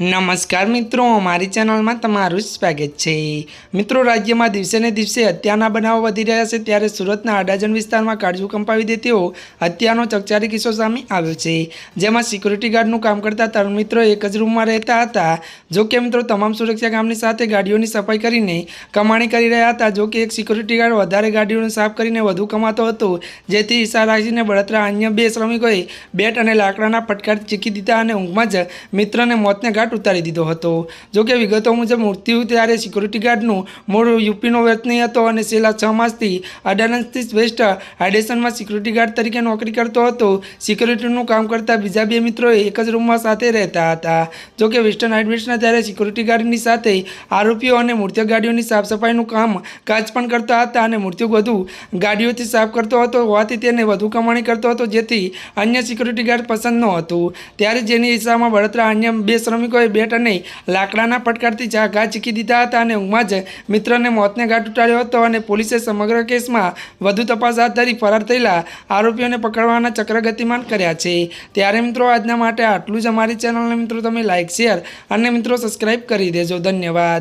નમસ્કાર મિત્રો, અમારી ચેનલમાં તમારું સ્વાગત છે। મિત્રો, રાજ્યમાં દિવસે ને દિવસે હત્યાના બનાવો વધી રહ્યા છે, ત્યારે સુરતના અડાજણ વિસ્તારમાં કાળજું કંપાવી દેતો હત્યાનો ચકચારી કિસ્સો સામે આવ્યો છે, જેમાં સિક્યુરિટી ગાર્ડનું કામ કરતા ત્રણ મિત્રો એક જ રૂમમાં રહેતા હતા। જો કે મિત્રો, તમામ સુરક્ષા કામની સાથે ગાડીઓની સફાઈ કરીને કમાણી કરી રહ્યા હતા। જો કે એક સિક્યુરિટી ગાર્ડ વધારે ગાડીઓને સાફ કરીને વધુ કમાતો હતો, જેથી ઈચ્છા રાખીને બળતરા અન્ય બે શ્રમિકોએ બેટ અને લાકડાના ફટકાર ચીકી દીધા અને ઊંઘમાં જ મિત્રને મોતને ઘાટ ઉતારી દીધો હતો। જો કે વિગતો મુજબ મૃત્યુ ત્યારે સિક્યુરિટી ગાર્ડનું મૂળ યુપીનો વતની હતો અને છેલ્લા 6 માસથી અડાજણ સ્થિત વેસ્ટ હાઇડેશનમાં સિક્યુરિટી ગાર્ડ તરીકે નોકરી કરતો હતો। સિક્યુરિટીનું કામ કરતા બીજા બે મિત્રો એક જ રૂમમાં સાથે રહેતા હતા। જો કે વેસ્ટર્ન હાઇડેશનના ત્યારે સિક્યુરિટી ગાર્ડની સાથે આરોપીઓ અને મૃતક ગાડીઓની સાફ સફાઈનું કાજ પણ કરતા હતા અને મૃત્યુ વધુ ગાડીઓથી સાફ કરતો હતો હોવાથી તેને વધુ કમાણી કરતો હતો, જેથી અન્ય સિક્યુરિટી ગાર્ડ પસંદ નહોતું। ત્યારે જેની હિસાબમાં બળતરા અન્ય બે શ્રમિકોએ બેટ અને લાકડાના ફટકારથી ઘા ચીકી દીધા હતા અને ઊંઘમાં જ મિત્રને મોતને ઘાટ ઉતાર્યો હતો અને પોલીસે સમગ્ર કેસમાં વધુ તપાસ હાથ ધરી ફરાર થયેલા આરોપીઓને પકડવાના ચક્ર ગતિમાન કર્યા છે। ત્યારે મિત્રો, આજના માટે આટલું જ। અમારી ચેનલને મિત્રો તમે લાઇક, શેર અને મિત્રો સબસ્ક્રાઈબ કરી દેજો। ધન્યવાદ।